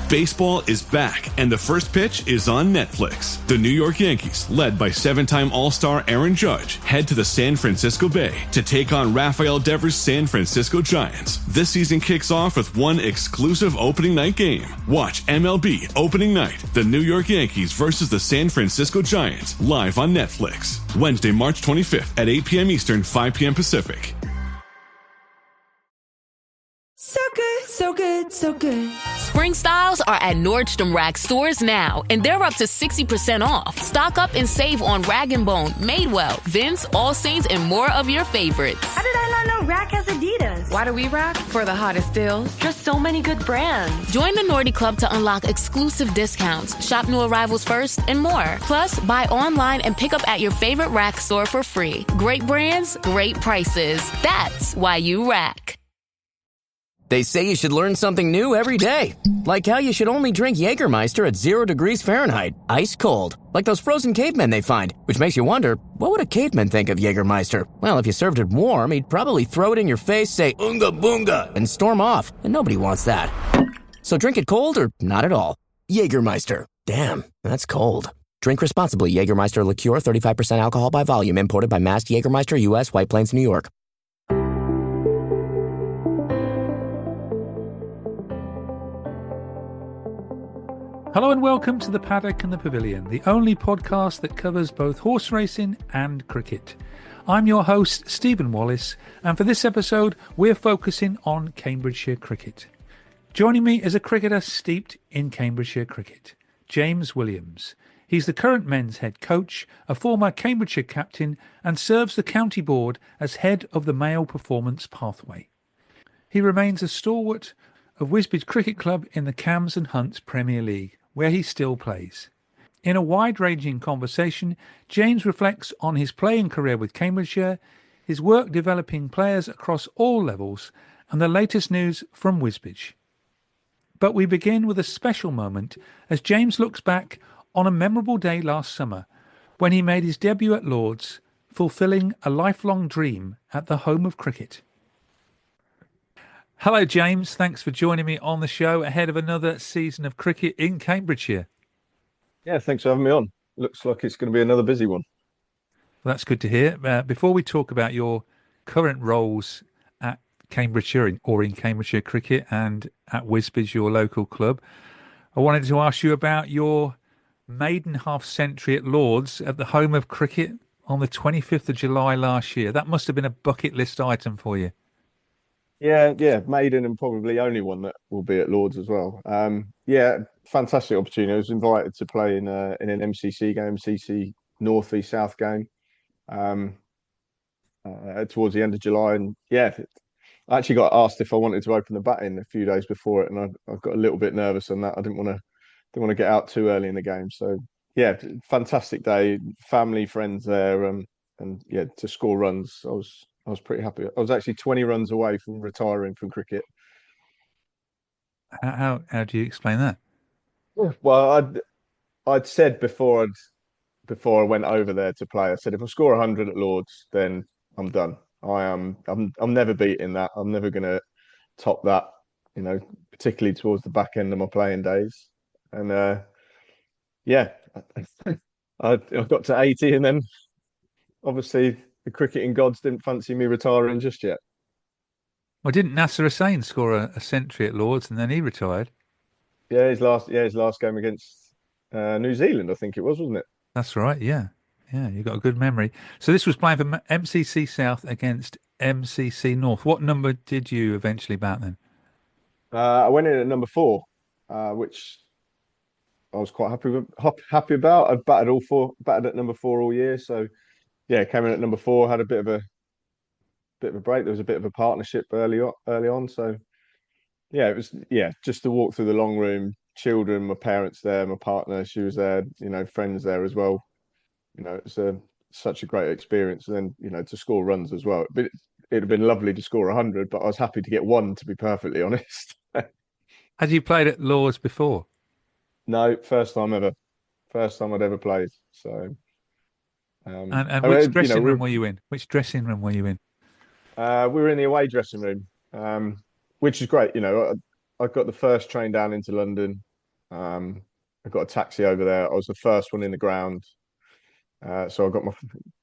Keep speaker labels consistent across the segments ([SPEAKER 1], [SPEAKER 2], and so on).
[SPEAKER 1] Baseball is back, and the first pitch is on Netflix. The New York Yankees, led by seven-time All-Star Aaron Judge, head to the San Francisco Bay to take on Rafael Devers' San Francisco Giants. This season kicks off with one exclusive opening night game. Watch MLB Opening Night, the New York Yankees versus the San Francisco Giants, live on Netflix. Wednesday, March 25th at 8 p.m. Eastern, 5 p.m. Pacific.
[SPEAKER 2] So good, so good, so good.
[SPEAKER 3] Spring styles are at Nordstrom Rack stores now, and they're up to 60% off. Stock up and save on Rag & Bone, Madewell, Vince, All Saints, and more of your favorites.
[SPEAKER 2] How did I not know Rack has Adidas?
[SPEAKER 4] Why do we rack? For the hottest deals. Just so many good brands.
[SPEAKER 3] Join the Nordy Club to unlock exclusive discounts, shop new arrivals first, and more. Plus, buy online and pick up at your favorite Rack store for free. Great brands, great prices. That's why you rack.
[SPEAKER 5] They say you should learn something new every day. Like how you should only drink Jägermeister at 0 degrees Fahrenheit, ice cold. Like those frozen cavemen they find, which makes you wonder, what would a caveman think of Jägermeister? Well, if you served it warm, he'd probably throw it in your face, say, "Unga boonga," and storm off. And nobody wants that. So drink it cold or not at all. Jägermeister. Damn, that's cold. Drink responsibly. Jägermeister liqueur, 35% alcohol by volume, imported by Mast Jägermeister, U.S., White Plains, New York.
[SPEAKER 6] Hello and welcome to the Paddock and the Pavilion, the only podcast that covers both horse racing and cricket. I'm your host, Stephen Wallis, and for this episode, we're focusing on Cambridgeshire cricket. Joining me is a cricketer steeped in Cambridgeshire cricket, James Williams. He's the current men's head coach, a former Cambridgeshire captain, and serves the county board as head of the male performance pathway. He remains a stalwart of Wisbech Cricket Club in the Cambs and Hunts Premier League, where he still plays. In a wide-ranging conversation, James reflects on his playing career with Cambridgeshire, his work developing players across all levels, and the latest news from Wisbech. But we begin with a special moment as James looks back on a memorable day last summer when he made his debut at Lord's, fulfilling a lifelong dream at the home of cricket. Hello, James. Thanks for joining me on the show ahead of another season of cricket in Cambridgeshire.
[SPEAKER 7] Yeah, thanks for having me on. Looks like it's going to be another busy one.
[SPEAKER 6] Well, that's good to hear. Before we talk about your current roles at Cambridgeshire or in Cambridgeshire cricket and at Wisbech, your local club, I wanted to ask you about your maiden half-century at Lord's at the home of cricket on the 25th of July last year. That must have been a bucket list item for you.
[SPEAKER 7] Yeah, maiden and probably only one that will be at Lord's as well. Yeah, fantastic opportunity. I was invited to play in an MCC game, MCC North v South game, towards the end of July, and yeah, I actually got asked if I wanted to open the batting a few days before it, and I got a little bit nervous on that. I didn't want to get out too early in the game. So yeah, fantastic day, family, friends there, and yeah, to score runs, I was pretty happy. I was actually 20 runs away from retiring from cricket.
[SPEAKER 6] How do you explain that?
[SPEAKER 7] Well, I'd said before I went over there to play, I said if I score 100 at Lord's, then I'm done. I'm never beating that. I'm never going to top that. You know, particularly towards the back end of my playing days. And yeah, I got to 80, and then obviously the cricketing gods didn't fancy me retiring just yet.
[SPEAKER 6] Well, didn't Nasser Hussain score a century at Lord's and then he retired?
[SPEAKER 7] Yeah, his last game against New Zealand, I think it was, wasn't it?
[SPEAKER 6] That's right. Yeah, you got a good memory. So this was playing for MCC South against MCC North. What number did you eventually bat then?
[SPEAKER 7] I went in at number 4, which I was quite happy about. I've batted at number 4 all year, so yeah, came in at number 4. Had a bit of a break. There was a bit of a partnership early on, so yeah, it was just to walk through the long room. Children, my parents there, my partner, she was there. You know, friends there as well. You know, it's such a great experience. And then to score runs as well. But it'd have been lovely to score 100, but I was happy to get 1, to be perfectly honest.
[SPEAKER 6] Had you played at Lord's before?
[SPEAKER 7] No, first time ever. First time I'd ever played. So.
[SPEAKER 6] And which dressing room were you in? Which dressing room were you in?
[SPEAKER 7] We were in the away dressing room, which is great. I got the first train down into London. I got a taxi over there. I was the first one in the ground, so I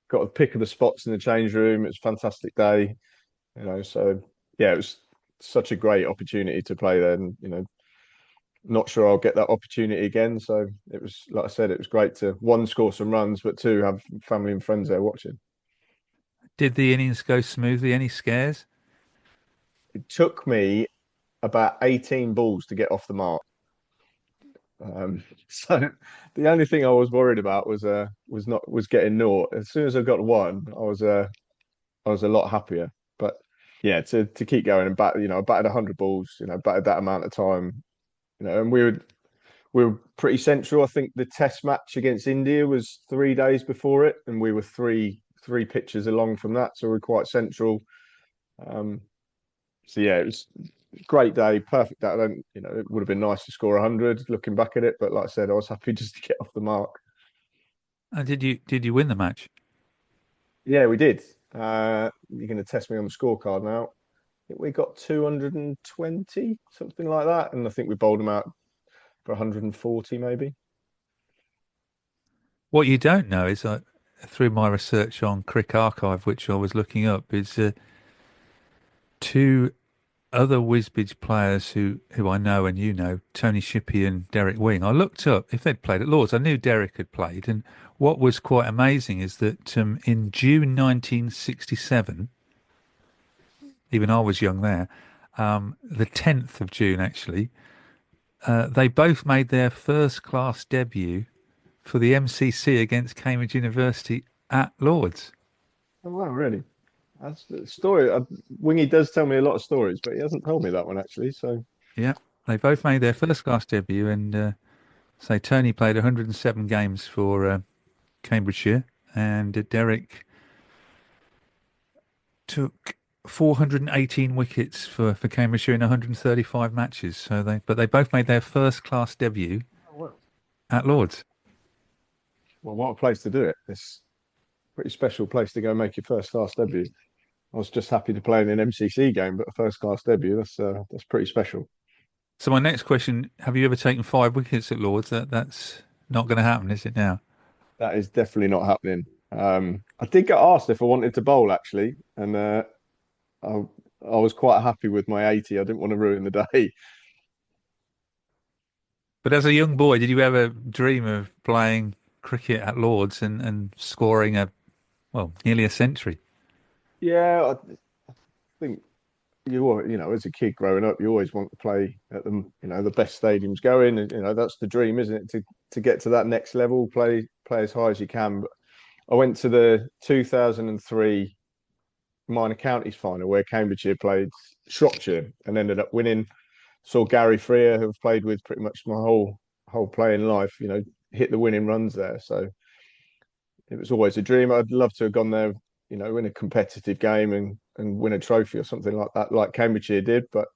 [SPEAKER 7] got a pick of the spots in the change room. It was a fantastic day, So yeah, it was such a great opportunity to play there, and not sure I'll get that opportunity again. So it was, like I said, it was great to one, score some runs, but two, have family and friends there watching.
[SPEAKER 6] Did the innings go smoothly? Any scares?
[SPEAKER 7] It took me about 18 balls to get off the mark. So the only thing I was worried about was getting naught. As soon as I got one, I was a lot happier. But yeah, to keep going and bat, I batted 100 balls, batted that amount of time, and we were pretty central. I think the test match against India was 3 days before it, and we were three pitches along from that, so we are quite central. Um, so yeah, it was a great day, perfect day. I don't, it would have been nice to score 100 looking back at it, but like I said, I was happy just to get off the mark.
[SPEAKER 6] And did you win the match?
[SPEAKER 7] Yeah, we did. You're going to test me on the scorecard now. I think we got 220, something like that, and I think we bowled them out for 140 maybe.
[SPEAKER 6] What you don't know is through my research on Crick Archive, which I was looking up, is two other Wisbech players who I know and you know, Tony Shippey and Derek Wing. I looked up if they'd played at Lord's. I knew Derek had played, and what was quite amazing is that in June 1967, even I was young there, the 10th of June actually, they both made their first class debut for the MCC against Cambridge University at Lord's.
[SPEAKER 7] Oh wow, really? That's the story. Wingy does tell me a lot of stories, but he hasn't told me that one actually. So
[SPEAKER 6] Yeah, they both made their first class debut, and say Tony played 107 games for Cambridgeshire, and Derek took 418 wickets for Cambridgeshire in 135 matches. But they both made their first class debut at Lord's.
[SPEAKER 7] well, what a place to do it. It's a pretty special place to go make your first class debut. I was just happy to play in an MCC game, but a first class debut, that's pretty special.
[SPEAKER 6] So my next question: have you ever taken 5 wickets at Lord's? That's not going to happen, is it now?
[SPEAKER 7] That is definitely not happening. I did get asked if I wanted to bowl actually, and I, I was quite happy with my 80. I didn't want to ruin the day.
[SPEAKER 6] But as a young boy, did you ever dream of playing cricket at Lord's and scoring nearly a century?
[SPEAKER 7] Yeah, I think as a kid growing up, you always want to play at the best stadiums going, and that's the dream, isn't it? To get to that next level, play as high as you can. But I went to the 2003 minor counties final where Cambridgeshire played Shropshire and ended up winning. Saw Gary Freer, who I've played with pretty much my whole playing life, hit the winning runs there. So it was always a dream. I'd love to have gone there, in a competitive game and win a trophy or something like that, like Cambridgeshire did. But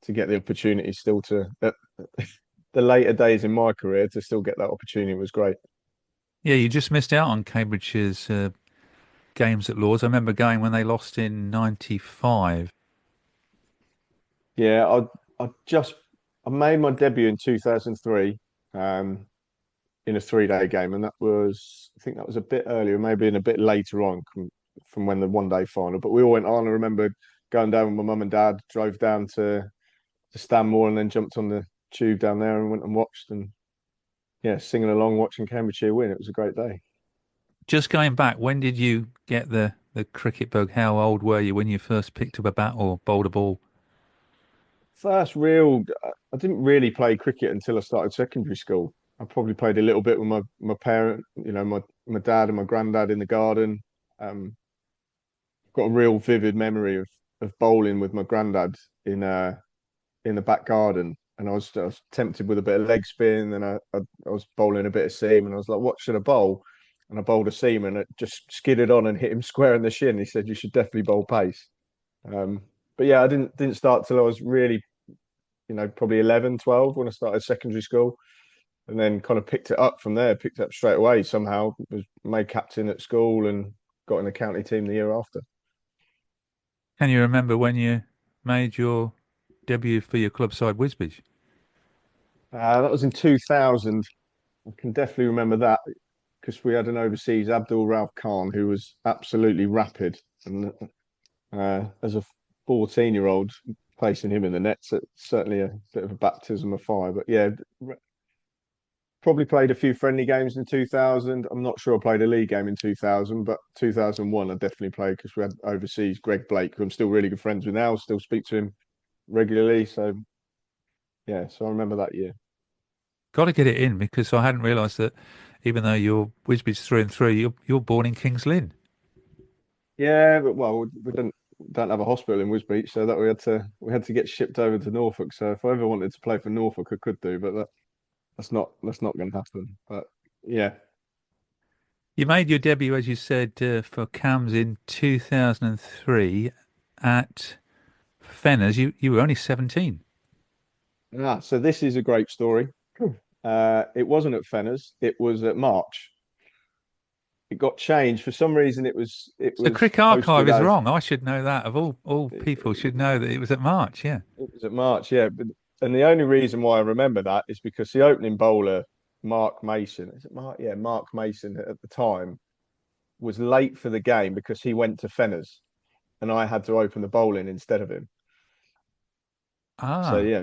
[SPEAKER 7] to get the opportunity still the later days in my career to still get that opportunity was great.
[SPEAKER 6] Yeah, you just missed out on Cambridgeshire's games at Lord's. I remember going when they lost in '95.
[SPEAKER 7] Yeah, I made my debut in 2003 in a 3-day game, and I think that was a bit earlier, maybe in a bit later on from when the 1-day final. But we all went on. I remember going down with my mum and dad, drove down to Stanmore, and then jumped on the tube down there and went and watched, and yeah, singing along, watching Cambridgeshire win. It was a great day.
[SPEAKER 6] Just going back, when did you get the cricket bug? How old were you when you first picked up a bat or bowled a ball?
[SPEAKER 7] I didn't really play cricket until I started secondary school. I probably played a little bit with my parent, my dad and my granddad in the garden. Got a real vivid memory of bowling with my granddad in the back garden, and I was tempted with a bit of leg spin, and I was bowling a bit of seam, and I was like, "What should I bowl?" And I bowled a seam, and it just skidded on and hit him square in the shin. He said, "You should definitely bowl pace." Um, but yeah, I didn't start till I was really, probably 11, 12 when I started secondary school, and then kind of picked it up from there. Picked it up straight away somehow. Was made captain at school and got in the county team the year after.
[SPEAKER 6] Can you remember when you made your debut for your club side, Wisbech?
[SPEAKER 7] That was in 2000. I can definitely remember that because we had an overseas Abdul Rauf Khan who was absolutely rapid, and as a 14-year-old, placing him in the net's certainly a bit of a baptism of fire. But yeah, probably played a few friendly games in 2000. I'm not sure I played a league game in 2000, but 2001 I definitely played because we had overseas Greg Blake, who I'm still really good friends with now. Still speak to him regularly. So yeah, so I remember that year.
[SPEAKER 6] Got to get it in because I hadn't realised that even though you're Wisbech through and through, you're born in Kings Lynn.
[SPEAKER 7] Yeah, but well, we don't have a hospital in Wisbech, so that we had to get shipped over to Norfolk. So if I ever wanted to play for Norfolk, I could do, but that's not going to happen. But yeah,
[SPEAKER 6] You made your debut, as you said, for Cambs in 2003 at Fenners. You were only 17.
[SPEAKER 7] so this is a great story. It wasn't at Fenners; it was at March. It got changed for some reason. It
[SPEAKER 6] So
[SPEAKER 7] was
[SPEAKER 6] Crick Archive
[SPEAKER 7] posted
[SPEAKER 6] is
[SPEAKER 7] as
[SPEAKER 6] wrong. I should know that. Of all people, should know that it was at March. Yeah.
[SPEAKER 7] it was at March. Yeah, and the only reason why I remember that is because the opening bowler, Mark Mason, is it Mark? Yeah, Mark Mason at the time was late for the game because he went to Fenners, and I had to open the bowling instead of him. So
[SPEAKER 6] Ah,
[SPEAKER 7] yeah,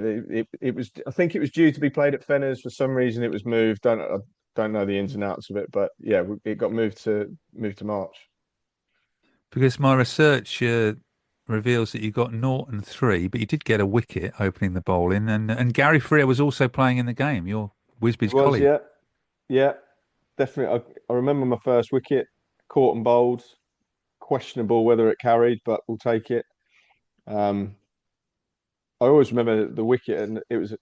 [SPEAKER 7] it was. I think it was due to be played at Fenners. For some reason, it was moved. I don't know the ins and outs of it, but yeah, it got moved to March.
[SPEAKER 6] because my research reveals that you got 0 and 3, but you did get a wicket opening the bowling, and Gary Freer was also playing in the game. Your
[SPEAKER 7] It
[SPEAKER 6] Wisbech
[SPEAKER 7] was,
[SPEAKER 6] colleague.
[SPEAKER 7] yeah, yeah, definitely. I remember my first wicket, caught and bowled. Questionable whether it carried, but we'll take it. Um, I always remember the wicket, and it was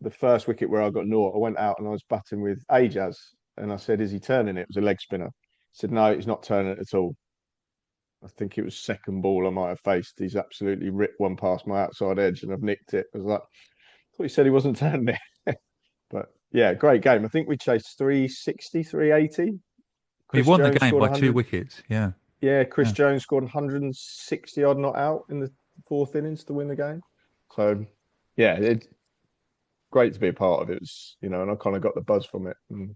[SPEAKER 7] the first wicket where I got naught. I went out and I was batting with Ajaz, and I said, "Is he turning it?" It was a leg spinner. I said, "No, he's not turning it at all." I think it was second ball I might have faced. He's absolutely ripped one past my outside edge, and I've nicked it. I was like, I thought he said he wasn't turning it. But yeah, great game. I think we chased 360, 380.
[SPEAKER 6] You
[SPEAKER 7] Chris
[SPEAKER 6] won the
[SPEAKER 7] Jones
[SPEAKER 6] game
[SPEAKER 7] scored
[SPEAKER 6] by two
[SPEAKER 7] 100.
[SPEAKER 6] wickets. Yeah.
[SPEAKER 7] Yeah, Chris
[SPEAKER 6] Yeah.
[SPEAKER 7] Jones scored 160 odd not out in the fourth innings to win the game. So yeah, it's great to be a part of it. It was, and I kind of got the buzz from it and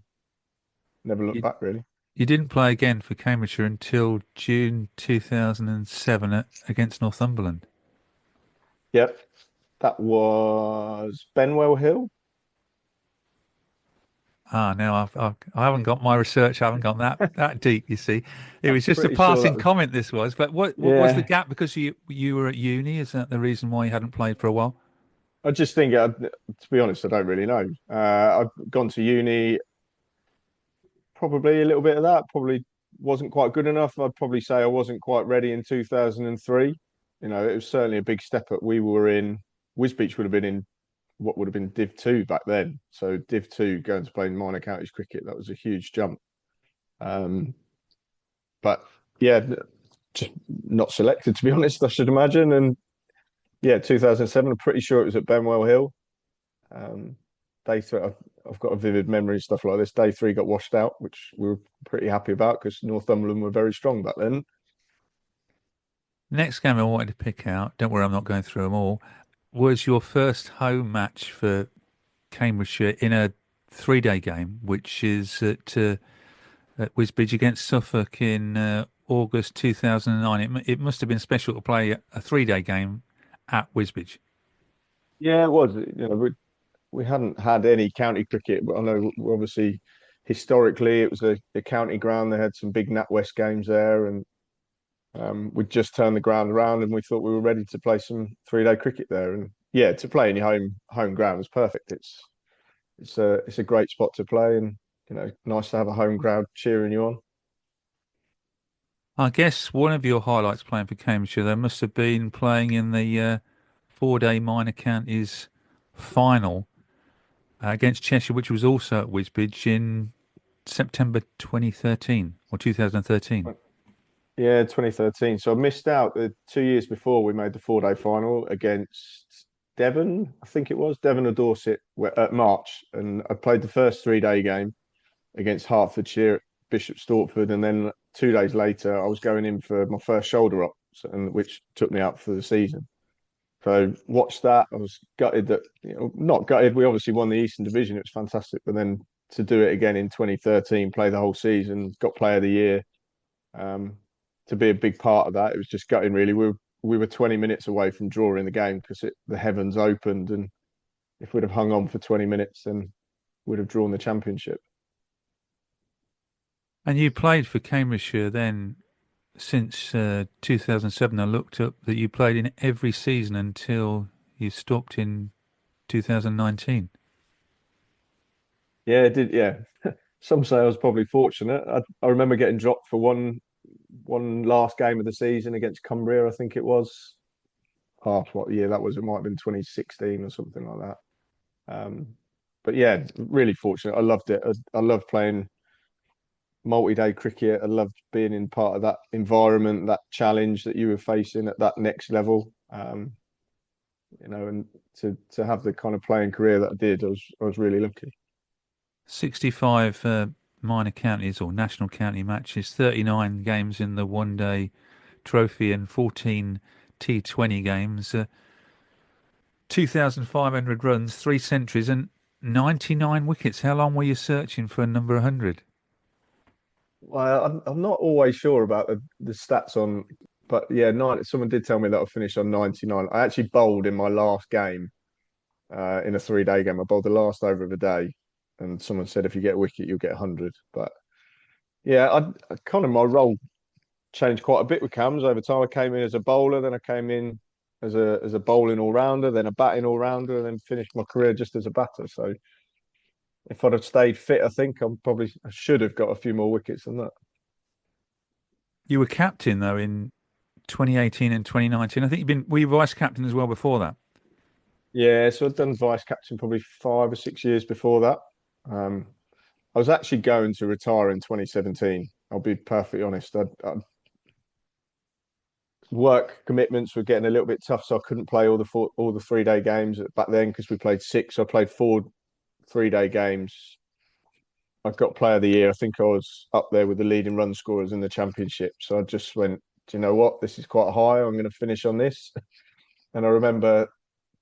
[SPEAKER 7] never looked
[SPEAKER 6] You
[SPEAKER 7] back really.
[SPEAKER 6] you didn't play again for Cambridgeshire until June 2007 against Northumberland.
[SPEAKER 7] Yep. That was Benwell Hill.
[SPEAKER 6] Ah, now I haven't got my research. I haven't gone that deep. You see, it
[SPEAKER 7] I'm
[SPEAKER 6] was just a
[SPEAKER 7] pretty sure that
[SPEAKER 6] passing
[SPEAKER 7] was,
[SPEAKER 6] comment. This was, but what was the
[SPEAKER 7] yeah.
[SPEAKER 6] gap? Because you were at uni. Is that the reason why you hadn't played for a while?
[SPEAKER 7] I just think, to be honest, I don't really know. I've gone to uni, probably a little bit of that. Probably wasn't quite good enough. I'd probably say I wasn't quite ready in 2003. It was certainly a big step up. We were in Wisbech would have been in what would have been Div 2 back then. So Div 2 going to play minor counties cricket, that was a huge jump. Um, but yeah, just not selected to be honest, I should imagine. And yeah, 2007, I'm pretty sure it was at Benwell Hill. Um, day three, I've got a vivid memory of stuff like this. Day three got washed out, which we were pretty happy about because Northumberland were very strong back then.
[SPEAKER 6] Next game I wanted to pick out. Don't worry, I'm not going through them all. Was your first home match for Cambridgeshire in a 3-day game, which is at Wisbech against Suffolk in August 2009. It must have been special to play a 3-day game at Wisbech.
[SPEAKER 7] Yeah, it was. We hadn't had any county cricket, but I know obviously historically it was a county ground. They had some big NatWest games there, and we'd just turned the ground around, and we thought we were ready to play some 3-day cricket there. And yeah, to play in your home ground was perfect. It's a great spot to play, and nice to have a home crowd cheering you on.
[SPEAKER 6] I guess one of your highlights playing for Cambridgeshire, there must have been playing in the 4-day minor counties final against Cheshire, which was also at Wisbech in September 2013 or 2013.
[SPEAKER 7] Yeah, 2013. So I missed out the 2 years before we made the 4-day final against Devon, I think it was Devon or Dorset at March, and I played the first 3-day game against Hertfordshire, Bishop Stortford, and then 2 days later I was going in for my first shoulder op, and which took me out for the season. So watched that. I was gutted that, not gutted. We obviously won the Eastern Division. It was fantastic. But then to do it again in 2013, play the whole season, got Player of the Year, to be a big part of that, it was just gutting. Really, we were 20 minutes away from drawing the game because the heavens opened, and if we'd have hung on for 20 minutes, then we'd have drawn the championship.
[SPEAKER 6] And you played for Cambridgeshire then since 2007. I looked up that you played in every season until you stopped in 2019.
[SPEAKER 7] Yeah, it did. Yeah, some say I was probably fortunate. I remember getting dropped for one last game of the season against Cumbria, I think it was. Half what year that was? It might have been 2016 or something like that. But yeah, really fortunate. I loved it. I loved playing multi-day cricket. I loved being in part of that environment, that challenge that you were facing at that next level. And to have the kind of playing career that I did, I was really lucky.
[SPEAKER 6] 65 minor counties or national county matches, 39 games in the one-day trophy and 14 T20 games, 2,500 runs, 3 centuries and 99 wickets. How long were you searching for number 100?
[SPEAKER 7] Well, I'm not always sure about the stats on, but yeah, someone did tell me that I finished on 99. I actually bowled in my last game, in a 3-day game. I bowled the last over of the day, and someone said if you get a wicket, you'll get 100. But yeah, I kind of my role changed quite a bit with Cambs over time. I came in as a bowler, then I came in as a bowling all rounder, then a batting all rounder, and then finished my career just as a batter. So if I'd have stayed fit, I think I should have got a few more wickets than that.
[SPEAKER 6] You were captain though in 2018 and 2019. I think were you vice captain as well before that?
[SPEAKER 7] Yeah, so I'd done vice captain probably 5 or 6 years before that. I was actually going to retire in 2017. I'll be perfectly honest. Work commitments were getting a little bit tough, so I couldn't play all the 3-day games back then because we played 6. So I played 4 3-day games. I got Player of the Year. I think I was up there with the leading run scorers in the championship. So I just went, do you know what? This is quite high. I'm going to finish on this. And I remember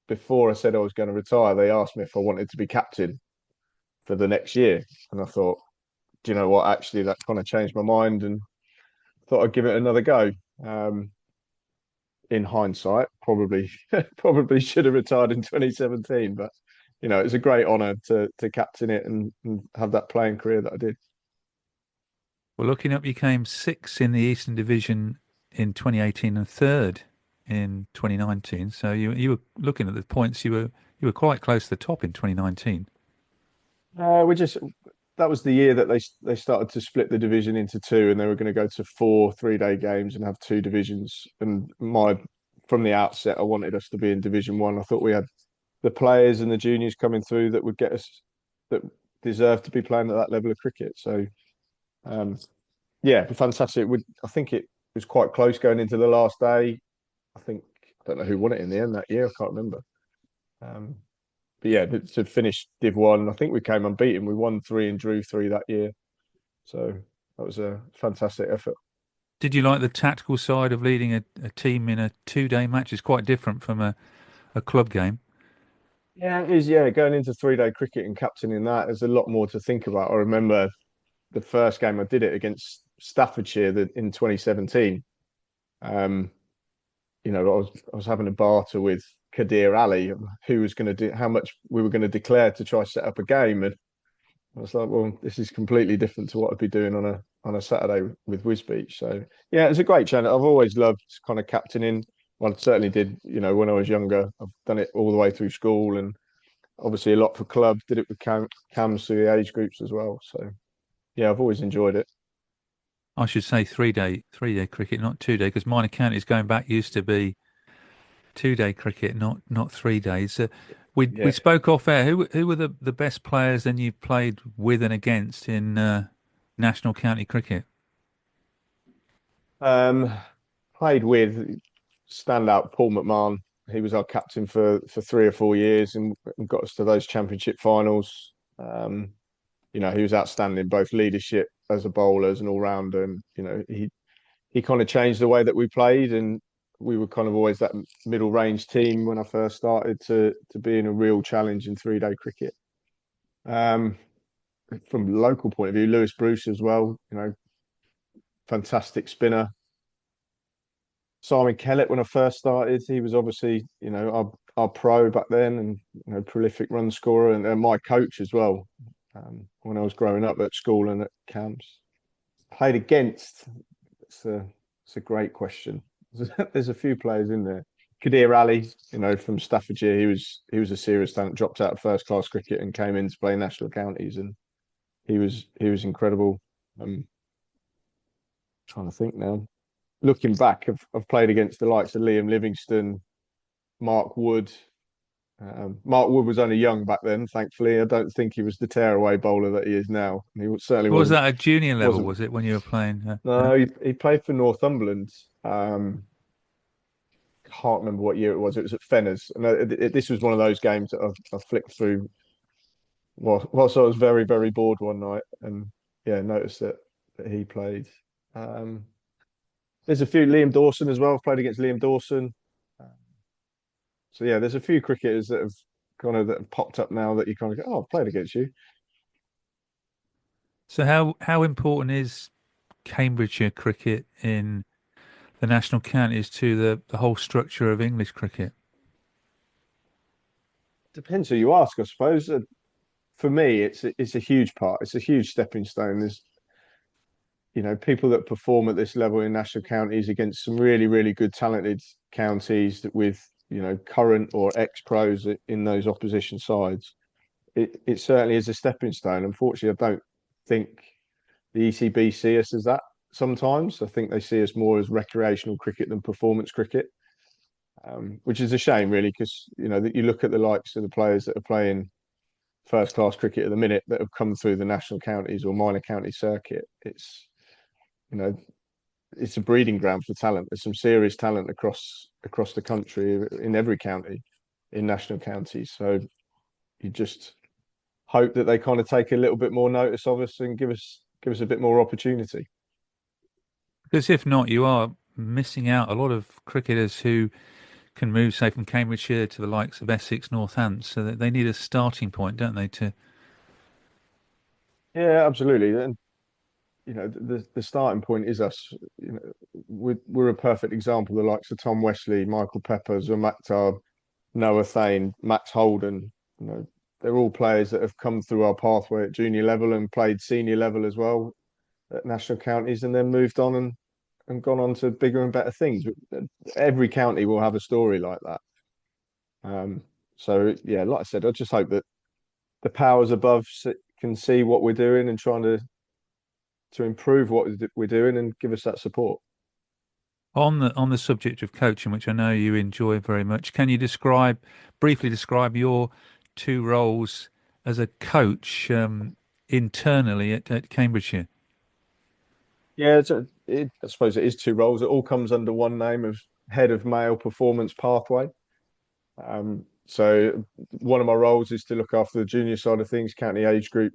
[SPEAKER 7] before I said I was going to retire, they asked me if I wanted to be captain for the next year. And I thought, do you know what? Actually, that kind of changed my mind and thought I'd give it another go. In hindsight, probably should have retired in 2017, but it's a great honour to captain it and have that playing career that I did.
[SPEAKER 6] Well, looking up, you came 6th in the Eastern Division in 2018 and 3rd in 2019. So you were looking at the points, you were quite close to the top in 2019.
[SPEAKER 7] That was the year that they started to split the division into 2, and they were going to go to 4 3-day games and have 2 divisions. And from the outset, I wanted us to be in Division 1. I thought we had the players and the juniors coming through that would get us, that deserved to be playing at that level of cricket. So, yeah, fantastic. I think it was quite close going into the last day. I don't know who won it in the end that year. I can't remember. But yeah, to finish Div 1, I think we came unbeaten. We won 3 and drew 3 that year. So that was a fantastic effort.
[SPEAKER 6] Did you like the tactical side of leading a team in a 2-day match? It's quite different from a club game.
[SPEAKER 7] Yeah, it is. Yeah, going into 3-day cricket and captaining that, there's a lot more to think about. I remember the first game I did it against Staffordshire in 2017. I was having a barter with Kadir Ali, who was going to do how much we were going to declare to try set up a game, and I was like, well, this is completely different to what I'd be doing on a Saturday with Wisbech. So yeah, it's a great challenge. I've always loved kind of captaining. Well, I certainly did, when I was younger. I've done it all the way through school, and obviously a lot for club. Did it with Cambs through the age groups as well. So yeah, I've always enjoyed it.
[SPEAKER 6] I should say 3-day cricket, not 2-day, because minor counties going back used to be 2-day cricket, not 3 days. We spoke off air. Who were the best players then you played with and against in national county cricket?
[SPEAKER 7] Played with standout Paul McMahon. He was our captain for 3 or 4 years and got us to those championship finals. He was outstanding, both leadership as a bowler, as an all-rounder, and he kind of changed the way that we played, and we were kind of always that middle range team when I first started to being a real challenge in 3-day cricket. From a local point of view, Lewis Bruce as well, fantastic spinner. Simon Kellett, when I first started, he was obviously, our pro back then, and prolific run scorer, and my coach as well. When I was growing up at school and at Cambs, played against. It's a great question. There's a few players in there. Kadir Ali, from Staffordshire, he was a serious talent. Dropped out of first class cricket and came in to play national counties, and he was incredible. Trying to think now. Looking back, I've played against the likes of Liam Livingstone, Mark Wood. Mark Wood was only young back then, thankfully. I don't think he was the tearaway bowler that he is now. He certainly
[SPEAKER 6] was that at junior level? Was it when you were playing?
[SPEAKER 7] No, he played for Northumberland. Can't remember what year it was. It was at Fenners, and this was one of those games that I flicked through whilst I was very, very bored one night, and noticed that he played. There's a few. Liam Dawson as well. I've played against Liam Dawson. So there's a few cricketers that have popped up now that you kind of go, oh, I've played against you.
[SPEAKER 6] So how important is Cambridgeshire cricket in the national counties to the whole structure of English cricket?
[SPEAKER 7] Depends who you ask, I suppose. For me, it's a huge part. It's a huge stepping stone. There's people that perform at this level in national counties against some really, really good, talented counties with, current or ex-pros in those opposition sides. It certainly is a stepping stone. Unfortunately, I don't think the ECB see us as that sometimes. I think they see us more as recreational cricket than performance cricket, which is a shame, really, because, that you look at the likes of the players that are playing first-class cricket at the minute that have come through the national counties or minor county circuit. It's a breeding ground for talent. There's some serious talent across the country in every county, in national counties. So you just hope that they kind of take a little bit more notice of us and give us a bit more opportunity.
[SPEAKER 6] Because if not, you are missing out a lot of cricketers who can move, say, from Cambridgeshire to the likes of Essex, Northants. So that they need a starting point, don't they?
[SPEAKER 7] Yeah, absolutely. And the starting point is us. We're a perfect example. The likes of Tom Wesley, Michael Pepper, Zum Akhtar, Noah Thane, Max Holden. They're all players that have come through our pathway at junior level and played senior level as well at national counties, and then moved on and gone on to bigger and better things. Every county will have a story like that. So like I said, I just hope that the powers above can see what we're doing and trying to improve what we're doing and give us that support.
[SPEAKER 6] On the subject of coaching, which I know you enjoy very much, can you briefly describe your two roles as a coach internally at Cambridgeshire?
[SPEAKER 7] Yeah, I suppose it is two roles. It all comes under one name of head of male performance pathway. So one of my roles is to look after the junior side of things, county age group,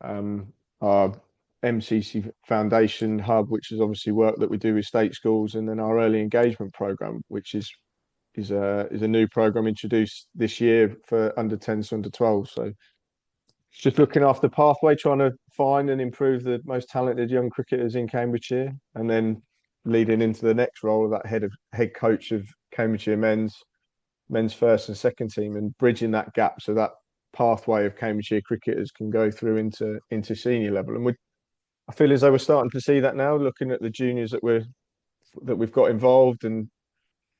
[SPEAKER 7] our MCC Foundation hub, which is obviously work that we do with state schools, and then our early engagement program, which is a new program introduced this year for under 10s to under 12s. So it's just looking after the pathway, trying to find and improve the most talented young cricketers in Cambridgeshire, and then leading into the next role of that head coach of Cambridgeshire men's first and second team, and bridging that gap so that pathway of Cambridgeshire cricketers can go through into senior level. And I feel as though we're starting to see that now, looking at the juniors that we've got involved and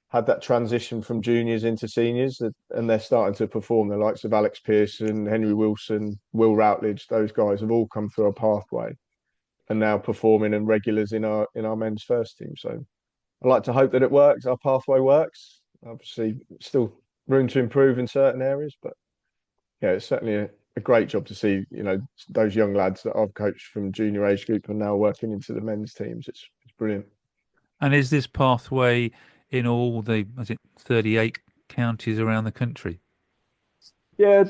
[SPEAKER 7] had that transition from juniors into seniors, and they're starting to perform. The likes of Alex Pearson, Henry Wilson, Will Routledge, those guys have all come through our pathway and now performing and regulars in our men's first team. So I like to hope that it works. Our pathway works. Obviously, still room to improve in certain areas, but it's certainly a great job to see, those young lads that I've coached from junior age group are now working into the men's teams. It's brilliant.
[SPEAKER 6] And is this pathway in all the 38 counties around the country? Yeah.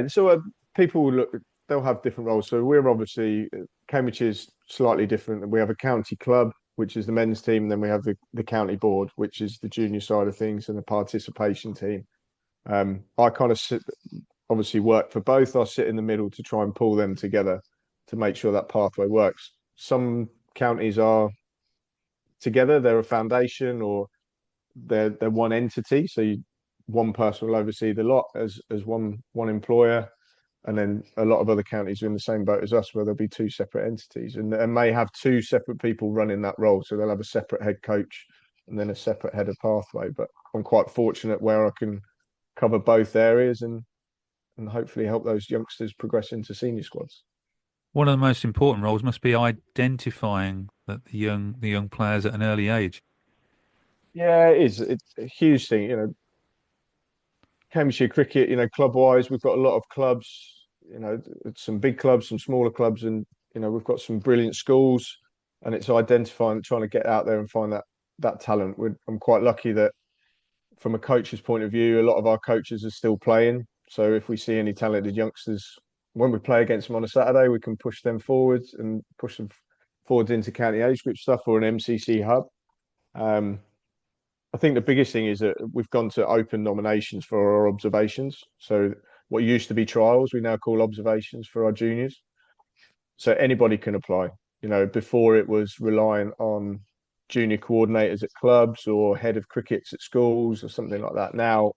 [SPEAKER 7] So people will they'll have different roles. So we're obviously, Cambridge is slightly different. We have a county club, which is the men's team, and then we have the county board, which is the junior side of things, and the participation team. I kind of obviously work for both. I sit in the middle to try and pull them together to make sure that pathway works. Some counties are together, they're a foundation, or they're one entity. So one person will oversee the lot as one employer. And then a lot of other counties are in the same boat as us, where there'll be two separate entities and may have two separate people running that role. So they'll have a separate head coach and then a separate head of pathway. But I'm quite fortunate where I can cover both areas and hopefully help those youngsters progress into senior squads.
[SPEAKER 6] One of the most important roles must be identifying the young players at an early age.
[SPEAKER 7] Yeah, it is. It's a huge thing, Cambridgeshire cricket, club-wise, we've got a lot of clubs, some big clubs, some smaller clubs, and, we've got some brilliant schools, and it's identifying, trying to get out there and find that talent. I'm quite lucky that from a coach's point of view, a lot of our coaches are still playing. So if we see any talented youngsters, when we play against them on a Saturday, we can push them forwards and push them forwards into county age group stuff or an MCC hub. I think the biggest thing is that we've gone to open nominations for our observations. So what used to be trials, we now call observations for our juniors. So anybody can apply. Before it was relying on junior coordinators at clubs or head of crickets at schools or something like that. Now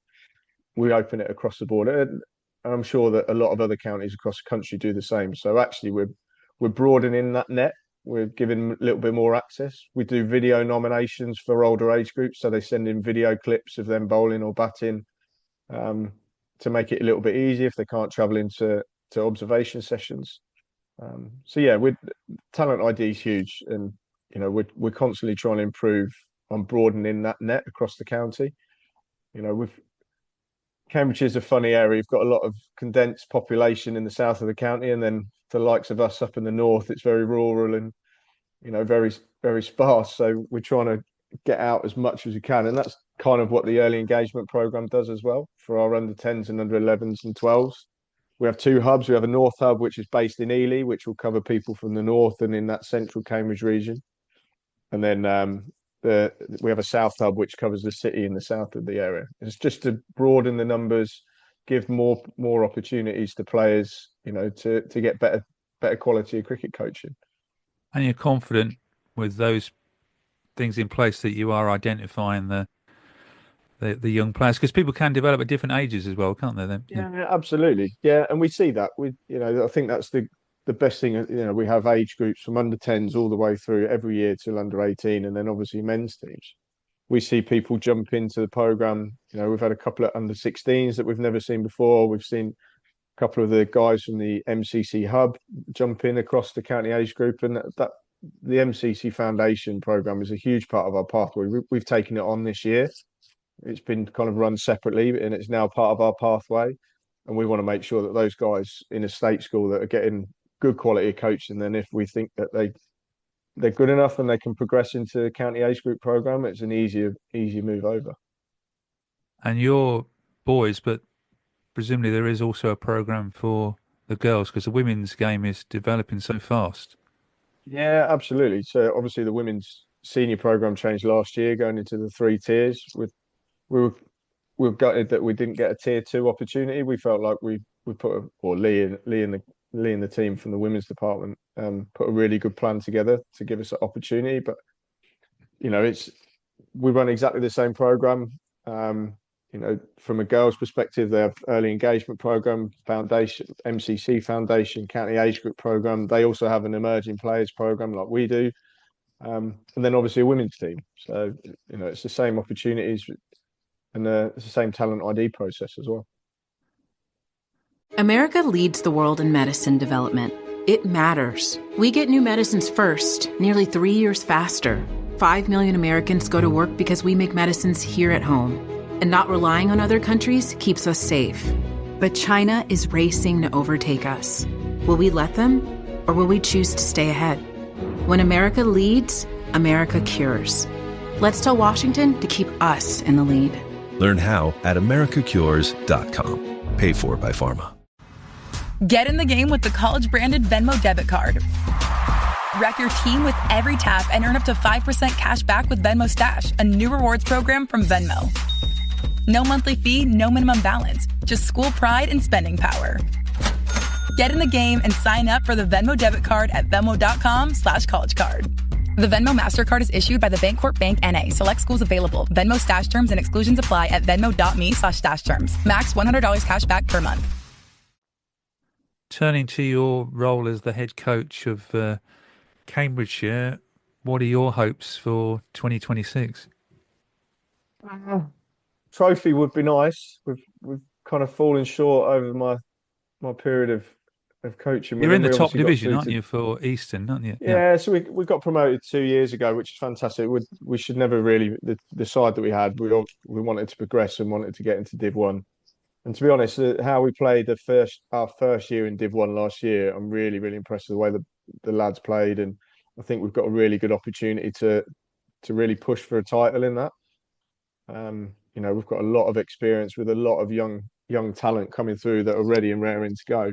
[SPEAKER 7] we open it across the board. And I'm sure that a lot of other counties across the country do the same. So actually we're broadening that net. We're giving a little bit more access. We do video nominations for older age groups. So they send in video clips of them bowling or batting to make it a little bit easier if they can't travel into observation sessions. Talent ID is huge. And, we're constantly trying to improve on broadening that net across the county. Cambridgeshire is a funny area. You've got a lot of condensed population in the south of the county, and then the likes of us up in the north, it's very rural and very, very sparse. So we're trying to get out as much as we can, and that's kind of what the early engagement program does as well for our under 10s and under 11s and 12s. We have two hubs. We have a north hub, which is based in Ely, which will cover people from the north and in that central Cambridge region, and then we have a south hub which covers the city in the south of the area. It's just to broaden the numbers, give more opportunities to players, to get better quality of cricket coaching.
[SPEAKER 6] And you're confident with those things in place that you are identifying the young players, because people can develop at different ages as well, can't they? Then
[SPEAKER 7] yeah, absolutely. Yeah, and we see that. I think that's the best thing. We have age groups from under 10s all the way through every year till under 18, and then obviously men's teams. We see people jump into the program. We've had a couple of under 16s that we've never seen before. We've seen a couple of the guys from the MCC hub jump in across the county age group, and that the MCC Foundation program is a huge part of our pathway. We've taken it on this year. It's been kind of run separately, and it's now part of our pathway. And we want to make sure that those guys in a state school that are getting good quality of coaching, then if we think that they're good enough and they can progress into the county age group program, it's an easy move over.
[SPEAKER 6] And your boys, but presumably there is also a program for the girls, because the women's game is developing so fast.
[SPEAKER 7] Yeah, absolutely. So obviously the women's senior program changed last year, going into the 3 tiers. We were gutted that we didn't get a tier 2 opportunity. We felt like we put Lee and the team from the women's department put a really good plan together to give us an opportunity. But we run exactly the same program. From a girls' perspective, they have early engagement program, foundation, MCC Foundation, county age group program. They also have an emerging players program like we do, and then obviously a women's team. So it's the same opportunities, and it's the same talent ID process as well.
[SPEAKER 8] America leads the world in medicine development. It matters. We get new medicines first, nearly 3 years faster. 5 million Americans go to work because we make medicines here at home. And not relying on other countries keeps us safe. But China is racing to overtake us. Will we let them, or will we choose to stay ahead? When America leads, America cures. Let's tell Washington to keep us in the lead.
[SPEAKER 9] Learn how at americacures.com. Paid for by Pharma.
[SPEAKER 10] Get in the game with the college-branded Venmo debit card. Wreck your team with every tap and earn up to 5% cash back with Venmo Stash, a new rewards program from Venmo. No monthly fee, no minimum balance. Just school pride and spending power. Get in the game and sign up for the Venmo debit card at venmo.com/collegecard. The Venmo MasterCard is issued by the Bancorp Bank N.A. Select schools available. Venmo Stash terms and exclusions apply at venmo.me/stash terms. Max $100 cash back per month.
[SPEAKER 6] Turning to your role as the head coach of Cambridgeshire, what are your hopes for 2026?
[SPEAKER 7] Trophy would be nice. We've kind of fallen short over my period of coaching.
[SPEAKER 6] You're in the top
[SPEAKER 7] obviously got
[SPEAKER 6] division,
[SPEAKER 7] through
[SPEAKER 6] aren't you, for Eastern, aren't you?
[SPEAKER 7] Yeah, so we got promoted 2 years ago, which is fantastic. We should never really the side that we had. We wanted to progress and wanted to get into Div 1. And to be honest, how we played our first year in Div 1 last year, I'm really, really impressed with the way the lads played. And I think we've got a really good opportunity to really push for a title in that. We've got a lot of experience with a lot of young talent coming through that are ready and raring to go.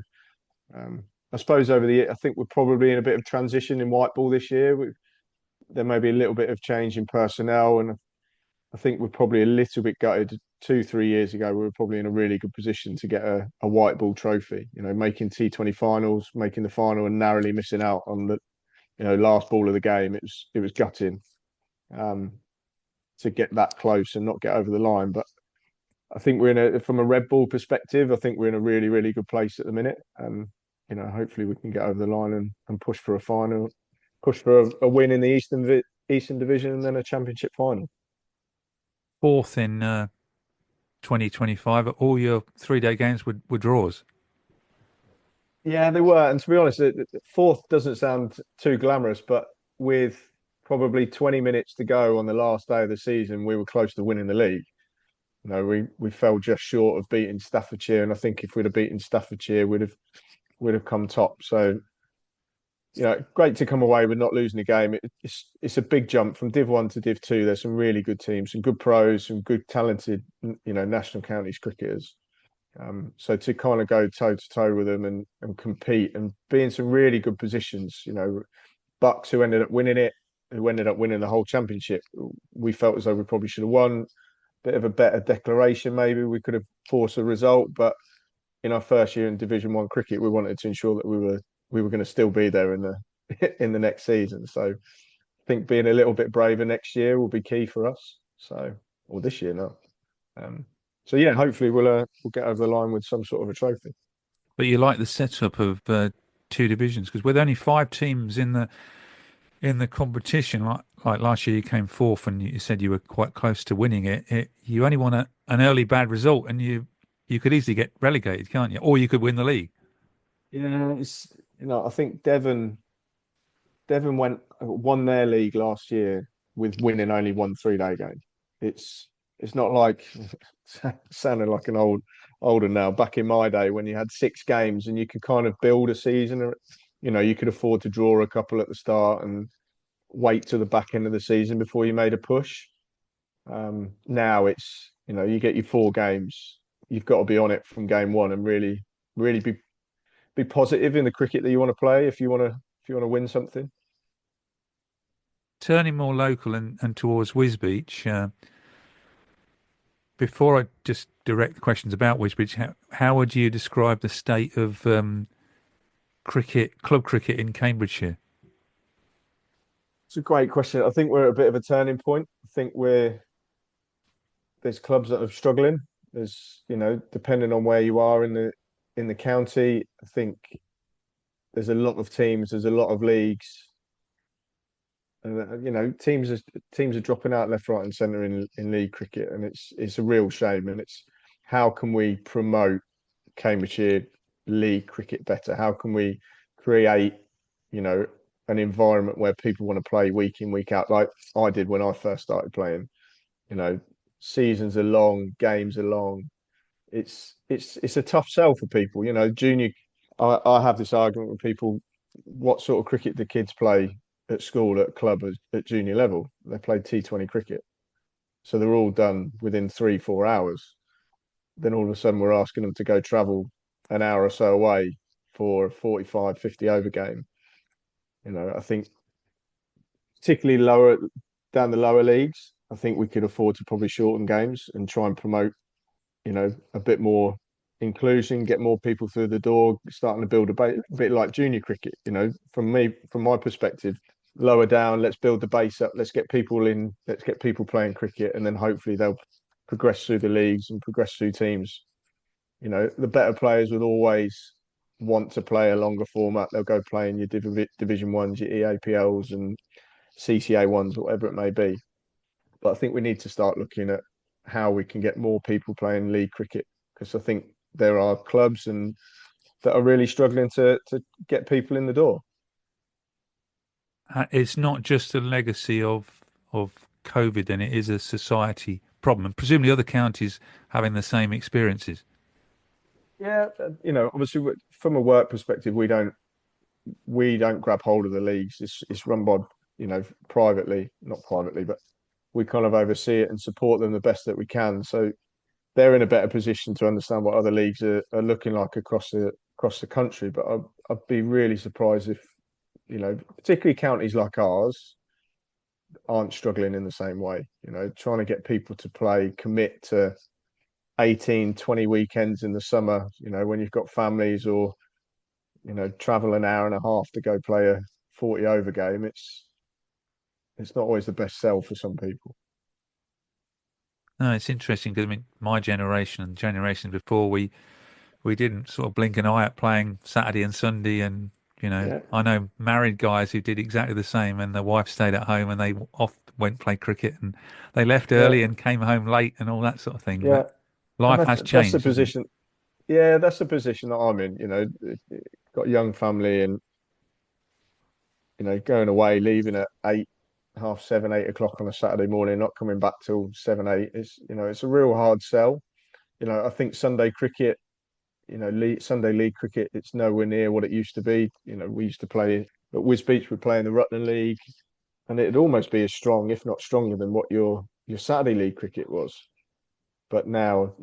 [SPEAKER 7] I suppose over the year, I think we're probably in a bit of transition in white ball this year. There may be a little bit of change in personnel, and I think we're probably a little bit gutted. 2-3 years ago, we were probably in a really good position to get a white ball trophy. Making T20 finals, making the final, and narrowly missing out on the last ball of the game. It was gutting to get that close and not get over the line. But I think from a red ball perspective, I think we're in a really, really good place at the minute. Hopefully we can get over the line and push for a final, push for a win in the Eastern Division, and then a championship final.
[SPEAKER 6] Fourth in 2025, all your 3-day games were draws.
[SPEAKER 7] Yeah, they were. And to be honest, fourth doesn't sound too glamorous, but with probably 20 minutes to go on the last day of the season, we were close to winning the league. We fell just short of beating Staffordshire, and I think if we'd have beaten Staffordshire, we'd have come top. So, great to come away with not losing a game. It's a big jump from Div 1 to Div 2. There's some really good teams, some good pros, some good talented, national counties cricketers. So to kind of go toe to toe with them and compete and be in some really good positions, Bucks who ended up winning the whole championship. We felt as though we probably should have won. Bit of a better declaration, maybe we could have forced a result, but in our first year in Division 1 cricket, we wanted to ensure that we were going to still be there in the next season. So I think being a little bit braver next year will be key for us. Or this year now. So yeah, hopefully we'll get over the line with some sort of a trophy.
[SPEAKER 6] But you like the setup of 2 divisions, because with only 5 teams in the competition, like last year you came fourth and you said you were quite close to winning it. You only want an early bad result and you could easily get relegated, can't you? Or you could win the league.
[SPEAKER 7] Yeah, I think Devon won their league last year with winning only one 3-day game. It's not like sounding like an older now. Back in my day, when you had 6 games and you could kind of build a season, you could afford to draw a couple at the start and wait till the back end of the season before you made a push. Now it's you get your 4 games. You've got to be on it from game 1 and really, really be positive in the cricket that you want to play if you want to win something.
[SPEAKER 6] Turning more local and towards Wisbech. Before I just direct questions about Wisbech, how would you describe the state of club cricket in Cambridgeshire?
[SPEAKER 7] It's a great question. I think we're at a bit of a turning point. I think there's clubs that are struggling. There's, depending on where you are in the county, I think there's a lot of teams, there's a lot of leagues. And teams are dropping out left, right, and centre in league cricket, and it's a real shame. And it's how can we promote Cambridgeshire league cricket better? How can we create, an environment where people want to play week in, week out, like I did when I first started playing? Seasons are long, games are long. It's a tough sell for people. Junior. I have this argument with people: what sort of cricket do kids play at school, at club, at junior level? They play T20 cricket, so they're all done within 3-4 hours. Then all of a sudden we're asking them to go travel an hour or so away for a 45-50 over game. I think particularly lower down the lower leagues, I think we could afford to probably shorten games and try and promote, a bit more inclusion, get more people through the door, starting to build a bit like junior cricket. From my perspective, lower down, let's build the base up, let's get people in, let's get people playing cricket, and then hopefully they'll progress through the leagues and progress through teams. The better players would always want to play a longer format. They'll go play in your Division Ones, your EAPLs, and CCA ones, whatever it may be. But I think we need to start looking at how we can get more people playing league cricket, because I think there are clubs and that are really struggling to get people in the door.
[SPEAKER 6] It's not just a legacy of COVID, then it is a society problem, and presumably other counties having the same experiences.
[SPEAKER 7] Yeah, obviously from a work perspective, we don't grab hold of the leagues. It's run by privately, not privately, but we kind of oversee it and support them the best that we can. So they're in a better position to understand what other leagues are looking like across the country. But I'd be really surprised if, particularly counties like ours aren't struggling in the same way. Trying to get people to play, commit to 18, 20 weekends in the summer, when you've got families, or, travel an hour and a half to go play a 40 over game. It's not always the best sell for some people.
[SPEAKER 6] No, it's interesting because my generation and generations before, we didn't sort of blink an eye at playing Saturday and Sunday, and I know married guys who did exactly the same, and their wife stayed at home and they went play cricket, and they left early and came home late and all that sort of thing.
[SPEAKER 7] Yeah,
[SPEAKER 6] but life has changed.
[SPEAKER 7] That's the position. Yeah, that's the position that I'm in. Got a young family, and going away, leaving at 8, half 7, 8 o'clock on a Saturday morning, not coming back till 7, 8. It's a real hard sell. I think Sunday cricket, Sunday league cricket, it's nowhere near what it used to be. We used to play at Wisbech, we play in the Rutland League, and it'd almost be as strong, if not stronger, than what your Saturday league cricket was. But now,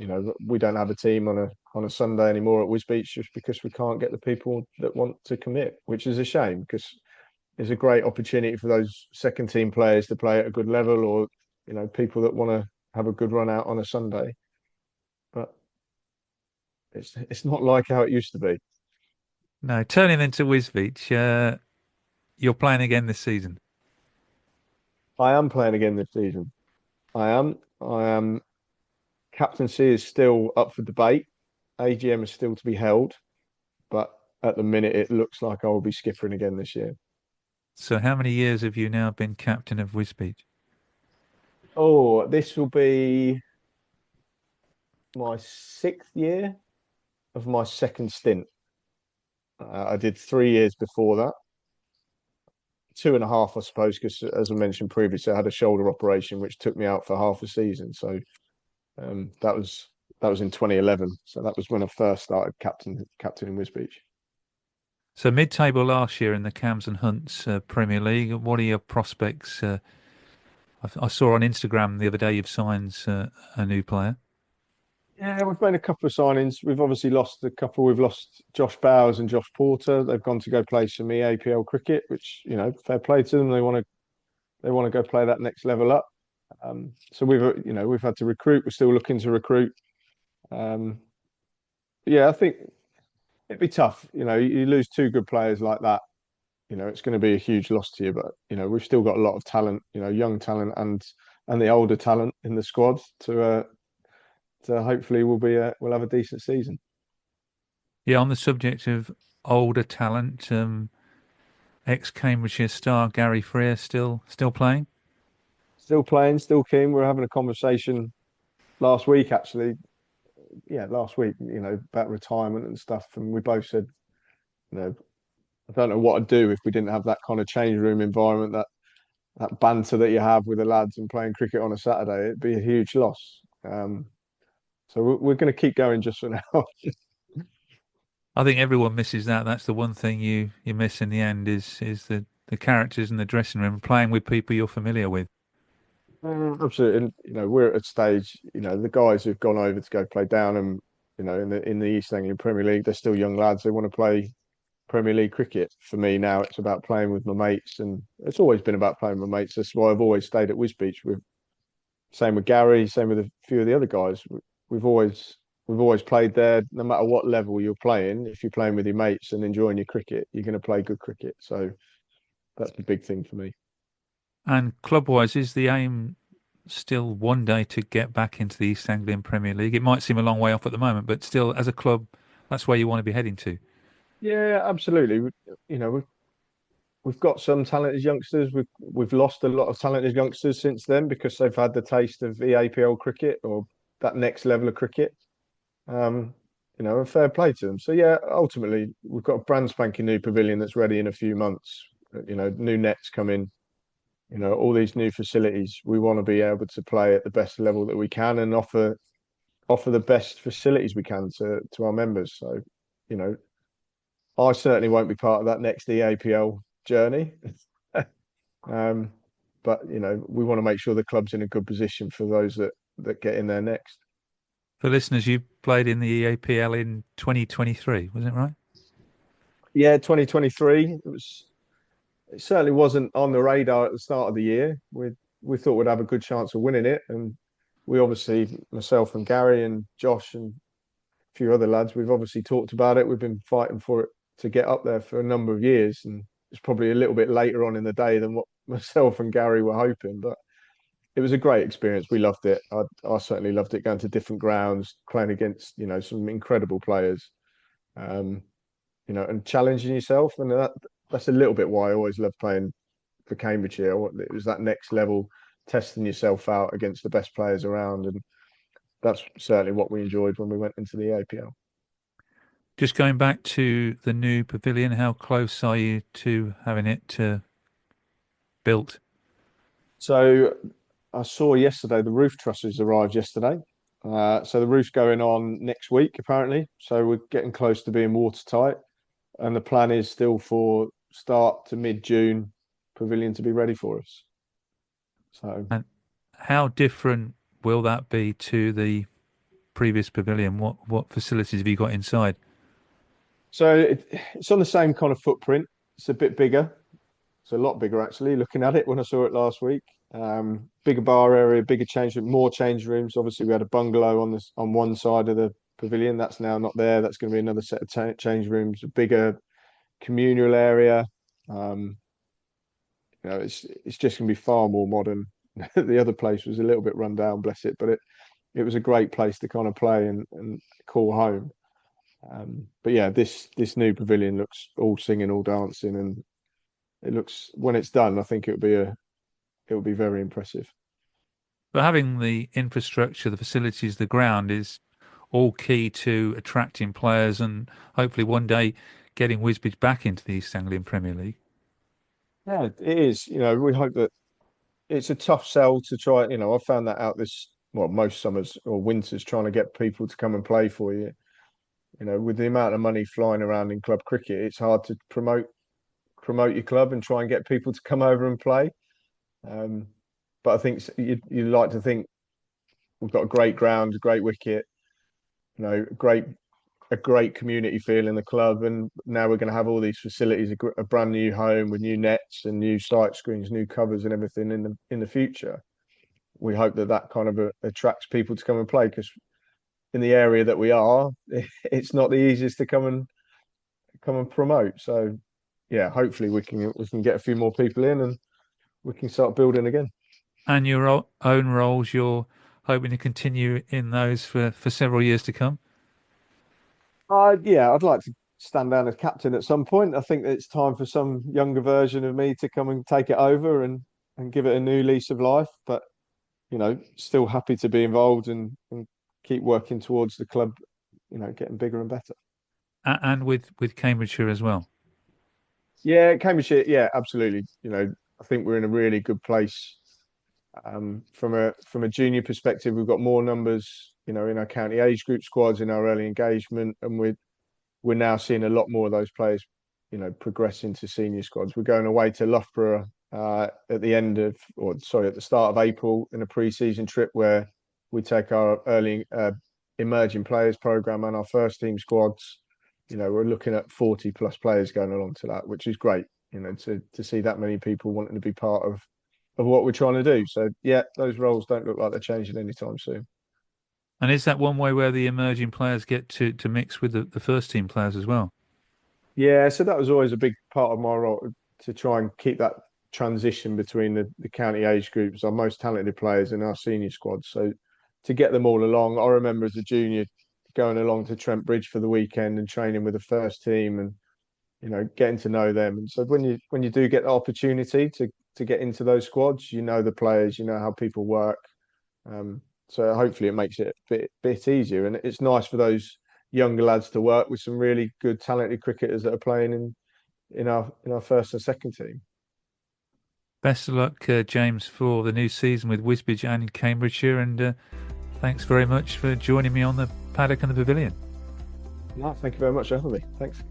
[SPEAKER 7] we don't have a team on a Sunday anymore at Wisbech, just because we can't get the people that want to commit, which is a shame, because it's a great opportunity for those second team players to play at a good level, or people that want to have a good run out on a Sunday. But it's not like how it used to be.
[SPEAKER 6] No, turning into Wisbech, you're playing again this season.
[SPEAKER 7] I am playing again this season. I am. Captaincy is still up for debate. AGM is still to be held, but at the minute it looks like I will be skippering again this year.
[SPEAKER 6] So how many years have you now been captain of Wisbech?
[SPEAKER 7] Oh, this will be my 6th year of my second stint. I did 3 years before that. 2.5, I suppose, because as I mentioned previously, I had a shoulder operation which took me out for half a season. So that was in 2011. So that was when I first started captaining Wisbech.
[SPEAKER 6] So mid-table last year in the Cambs and Hunts Premier League. What are your prospects? I saw on Instagram the other day you've signed a new player.
[SPEAKER 7] Yeah, we've made a couple of signings. We've obviously lost a couple. We've lost Josh Bowers and Josh Porter. They've gone to go play some EAPL cricket, which, fair play to them. They want to go play that next level up. So we've had to recruit. We're still looking to recruit. Yeah, I think it'd be tough. You lose 2 good players like that. It's going to be a huge loss to you. But we've still got a lot of talent. Young talent and the older talent in the squad to hopefully we'll have a decent season.
[SPEAKER 6] Yeah, on the subject of older talent, ex-Cambridgeshire star Gary Freer still playing?
[SPEAKER 7] Still playing, still keen. We were having a conversation last week, actually. Yeah, last week, about retirement and stuff. And we both said, I don't know what I'd do if we didn't have that kind of change room environment, that banter that you have with the lads and playing cricket on a Saturday. It'd be a huge loss. So we're going to keep going just for now.
[SPEAKER 6] I think everyone misses that. That's the one thing you miss in the end is the characters in the dressing room, playing with people you're familiar with.
[SPEAKER 7] Absolutely. And, we're at a stage, the guys who've gone over to go play Downham, in the East Anglian Premier League, they're still young lads. They want to play Premier League cricket. For me now, it's about playing with my mates, and it's always been about playing with my mates. That's why I've always stayed at Wisbech. Same with Gary, same with a few of the other guys. We've always played there. No matter what level you're playing, if you're playing with your mates and enjoying your cricket, you're going to play good cricket. So that's the big thing for me.
[SPEAKER 6] And club-wise, is the aim still one day to get back into the East Anglian Premier League? It might seem a long way off at the moment, but still, as a club, that's where you want to be heading to.
[SPEAKER 7] Yeah, absolutely. We've got some talented youngsters. We've lost a lot of talented youngsters since then because they've had the taste of EAPL cricket or that next level of cricket. And fair play to them. So yeah, ultimately we've got a brand spanking new pavilion that's ready in a few months. New nets come in. All these new facilities. We want to be able to play at the best level that we can and offer the best facilities we can to our members. So, I certainly won't be part of that next EAPL journey. But we want to make sure the club's in a good position for those that get in there next.
[SPEAKER 6] For listeners, you played in the EAPL in 2023, was it right?
[SPEAKER 7] Yeah, 2023. It certainly wasn't on the radar at the start of the year. We thought we'd have a good chance of winning it, and we obviously, myself and Gary and Josh and a few other lads, we've obviously talked about it. We've been fighting for it to get up there for a number of years, and it's probably a little bit later on in the day than what myself and Gary were hoping, but it was a great experience. We loved it. I certainly loved it, going to different grounds, playing against some incredible players, and challenging yourself. And that's a little bit why I always loved playing for Cambridgeshire. It was that next level, testing yourself out against the best players around, and that's certainly what we enjoyed when we went into the APL.
[SPEAKER 6] Just going back to the new pavilion, how close are you to having it built?
[SPEAKER 7] So I saw yesterday the roof trusses arrived yesterday. So the roof's going on next week, apparently. So we're getting close to being watertight. And the plan is still for start to mid-June pavilion to be ready for us. So,
[SPEAKER 6] and how different will that be to the previous pavilion? What facilities have you got inside?
[SPEAKER 7] So it's on the same kind of footprint. It's a bit bigger. It's a lot bigger, actually, looking at it when I saw it last week. Bigger bar area, bigger change room, more change rooms. Obviously, we had a bungalow on one side of the pavilion. That's now not there. That's going to be another set of change rooms, a bigger communal area. It's just going to be far more modern. The other place was a little bit run down, bless it, but it was a great place to kind of play and call home. But yeah, this new pavilion looks all singing, all dancing, and it looks, when it's done, I think it would be very impressive.
[SPEAKER 6] But having the infrastructure, the facilities, the ground is all key to attracting players and hopefully one day getting Wisbech back into the East Anglian Premier League.
[SPEAKER 7] Yeah, it is. We hope that it's a tough sell to try. I found that out most summers or winters, trying to get people to come and play for you. With the amount of money flying around in club cricket, it's hard to promote your club and try and get people to come over and play. But I think you like to think we've got a great ground, a great wicket, a great community feel in the club, and now we're going to have all these facilities, a brand new home with new nets and new sight screens, new covers, and everything in the future. We hope that kind of attracts people to come and play, because in the area that we are, it's not the easiest to come and promote. So yeah, hopefully we can get a few more people in and we can start building again.
[SPEAKER 6] And your own roles, you're hoping to continue in those for several years to come?
[SPEAKER 7] Yeah, I'd like to stand down as captain at some point. I think it's time for some younger version of me to come and take it over and give it a new lease of life. But, still happy to be involved and keep working towards the club, getting bigger and better.
[SPEAKER 6] And with Cambridgeshire as well?
[SPEAKER 7] Yeah, Cambridgeshire, yeah, absolutely. I think we're in a really good place. From a junior perspective, we've got more numbers, in our county age group squads, in our early engagement, and we're now seeing a lot more of those players, progress into senior squads. We're going away to Loughborough at the start of April in a pre-season trip where we take our early emerging players program and our first team squads we're looking at 40 plus players going along to that, which is great. To see that many people wanting to be part of what we're trying to do. So yeah, those roles don't look like they're changing anytime soon.
[SPEAKER 6] And is that one way where the emerging players get to mix with the first team players as well?
[SPEAKER 7] Yeah, so that was always a big part of my role, to try and keep that transition between the county age groups, our most talented players and our senior squad. So to get them all along, I remember as a junior going along to Trent Bridge for the weekend and training with the first team and getting to know them. And so when you do get the opportunity to get into those squads, the players, how people work. So hopefully it makes it a bit easier, and it's nice for those younger lads to work with some really good, talented cricketers that are playing in our first and second team.
[SPEAKER 6] Best of luck, James, for the new season with Wisbech and Cambridgeshire, and thanks very much for joining me on the Paddock and the Pavilion.
[SPEAKER 7] No, thank you very much for having me. Thanks.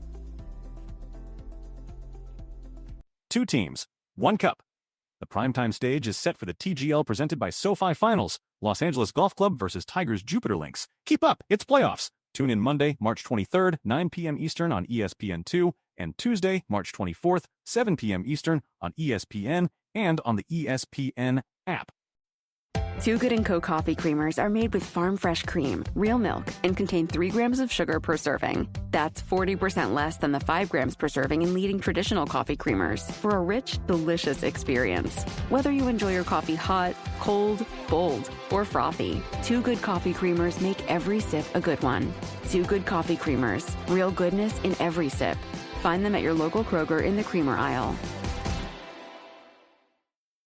[SPEAKER 11] 2 teams, 1 cup. The primetime stage is set for the TGL presented by SoFi Finals, Los Angeles Golf Club versus Tigers Jupiter Links. Keep up, it's playoffs. Tune in Monday, March 23rd, 9 p.m. Eastern on ESPN2, and Tuesday, March 24th, 7 p.m. Eastern on ESPN and on the ESPN app.
[SPEAKER 12] Too Good & Co. coffee creamers are made with farm fresh cream, real milk, and contain 3 grams of sugar per serving. That's 40% less than the 5 grams per serving in leading traditional coffee creamers for a rich, delicious experience. Whether you enjoy your coffee hot, cold, bold, or frothy, Too Good coffee creamers make every sip a good one. Too Good coffee creamers, real goodness in every sip. Find them at your local Kroger in the creamer aisle.